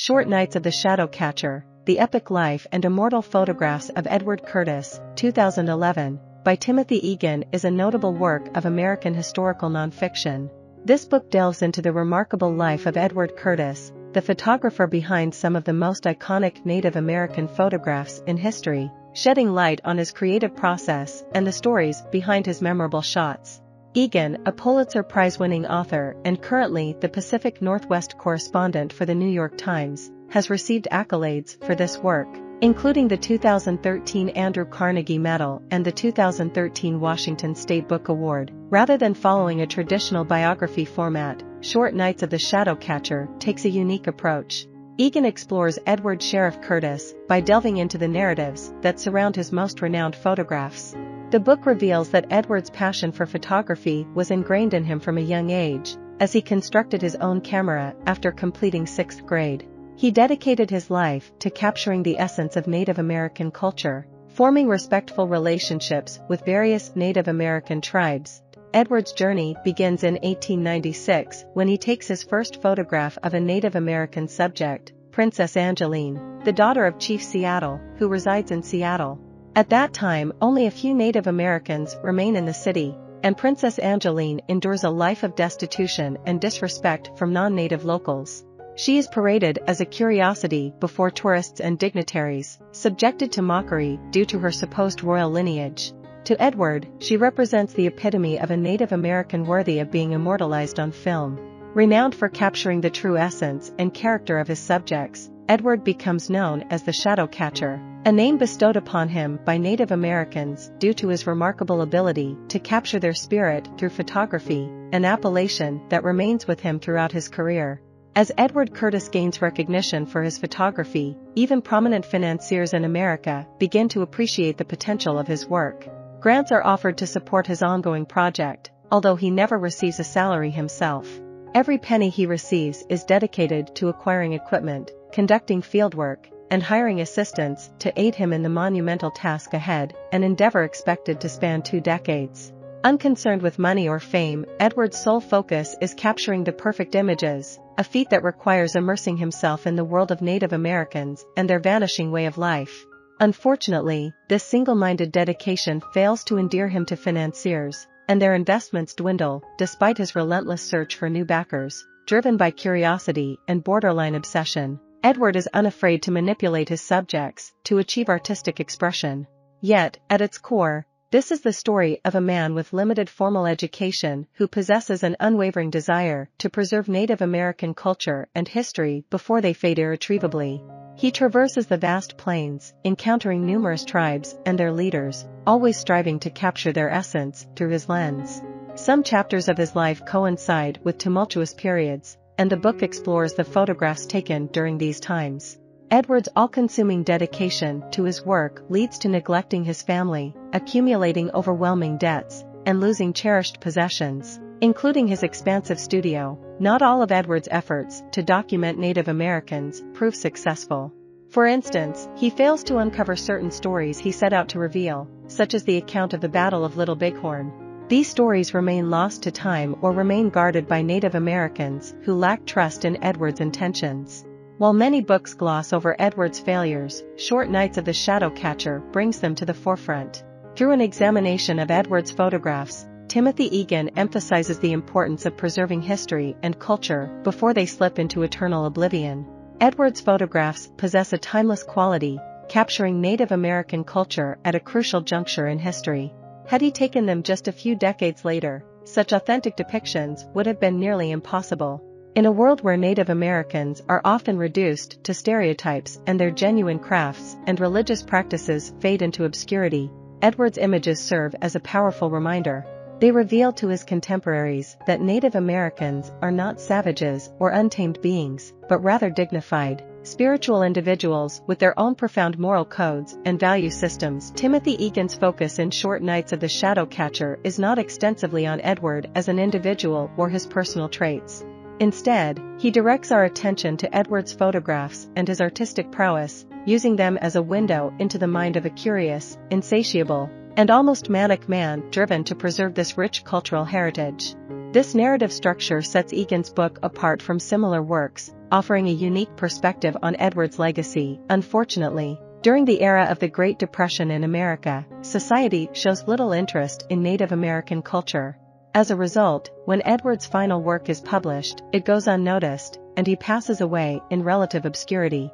Short Nights of the Shadow Catcher, The Epic Life and Immortal Photographs of Edward Curtis, 2011, by Timothy Egan is a notable work of American historical nonfiction. This book delves into the remarkable life of Edward Curtis, the photographer behind some of the most iconic Native American photographs in history, shedding light on his creative process and the stories behind his memorable shots. Egan, a Pulitzer Prize-winning author and currently the Pacific Northwest correspondent for the New York Times, has received accolades for this work, including the 2013 Andrew Carnegie Medal and the 2013 Washington State Book Award. Rather than following a traditional biography format, Short Nights of the Shadow Catcher takes a unique approach. Egan explores Edward Sheriff Curtis by delving into the narratives that surround his most renowned photographs. The book reveals that Edward's passion for photography was ingrained in him from a young age, as he constructed his own camera after completing 6th grade. He dedicated his life to capturing the essence of Native American culture, forming respectful relationships with various Native American tribes. Edward's journey begins in 1896 when he takes his first photograph of a Native American subject, Princess Angeline, the daughter of Chief Seattle, who resides in Seattle. At that time, only a few Native Americans remain in the city, and Princess Angeline endures a life of destitution and disrespect from non-native locals. She is paraded as a curiosity before tourists and dignitaries, subjected to mockery due to her supposed royal lineage. To Edward, she represents the epitome of a Native American worthy of being immortalized on film. Renowned for capturing the true essence and character of his subjects, Edward becomes known as the Shadow Catcher, a name bestowed upon him by Native Americans due to his remarkable ability to capture their spirit through photography, an appellation that remains with him throughout his career. As Edward Curtis gains recognition for his photography, even prominent financiers in America begin to appreciate the potential of his work. Grants are offered to support his ongoing project, although he never receives a salary himself. Every penny he receives is dedicated to acquiring equipment, conducting fieldwork, and hiring assistants to aid him in the monumental task ahead, an endeavor expected to span 2 decades. Unconcerned with money or fame, Edward's sole focus is capturing the perfect images, a feat that requires immersing himself in the world of Native Americans and their vanishing way of life. Unfortunately, this single-minded dedication fails to endear him to financiers, and their investments dwindle despite his relentless search for new backers. Driven by curiosity and borderline obsession, Edward is unafraid to manipulate his subjects to achieve artistic expression. Yet, at its core, this is the story of a man with limited formal education who possesses an unwavering desire to preserve Native American culture and history before they fade irretrievably. He traverses the vast plains, encountering numerous tribes and their leaders, always striving to capture their essence through his lens. Some chapters of his life coincide with tumultuous periods, and the book explores the photographs taken during these times. Edward's all-consuming dedication to his work leads to neglecting his family, accumulating overwhelming debts, and losing cherished possessions, including his expansive studio. Not all of Edward's efforts to document Native Americans prove successful. For instance, he fails to uncover certain stories he set out to reveal, such as the account of the Battle of Little Bighorn. These stories remain lost to time or remain guarded by Native Americans who lack trust in Edward's intentions. While many books gloss over Edward's failures, Short Nights of the Shadow Catcher brings them to the forefront. Through an examination of Edward's photographs, Timothy Egan emphasizes the importance of preserving history and culture before they slip into eternal oblivion. Edward's photographs possess a timeless quality, capturing Native American culture at a crucial juncture in history. Had he taken them just a few decades later, such authentic depictions would have been nearly impossible. In a world where Native Americans are often reduced to stereotypes and their genuine crafts and religious practices fade into obscurity, Edward's images serve as a powerful reminder. They reveal to his contemporaries that Native Americans are not savages or untamed beings, but rather dignified, spiritual individuals with their own profound moral codes and value systems. Timothy Egan's focus in Short Nights of the Shadow Catcher is not extensively on Edward as an individual or his personal traits. Instead, he directs our attention to Edward's photographs and his artistic prowess, using them as a window into the mind of a curious, insatiable, and almost manic man driven to preserve this rich cultural heritage. This narrative structure sets Egan's book apart from similar works, offering a unique perspective on Edward's legacy. Unfortunately, during the era of the Great Depression in America, society shows little interest in Native American culture. As a result, when Edward's final work is published, it goes unnoticed, and he passes away in relative obscurity.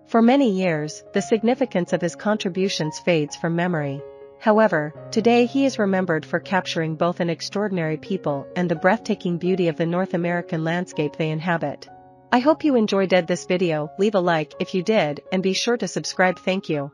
For many years, the significance of his contributions fades from memory. However, today he is remembered for capturing both an extraordinary people and the breathtaking beauty of the North American landscape they inhabit. I hope you enjoyed this video. Leave a like if you did, and be sure to subscribe. Thank you.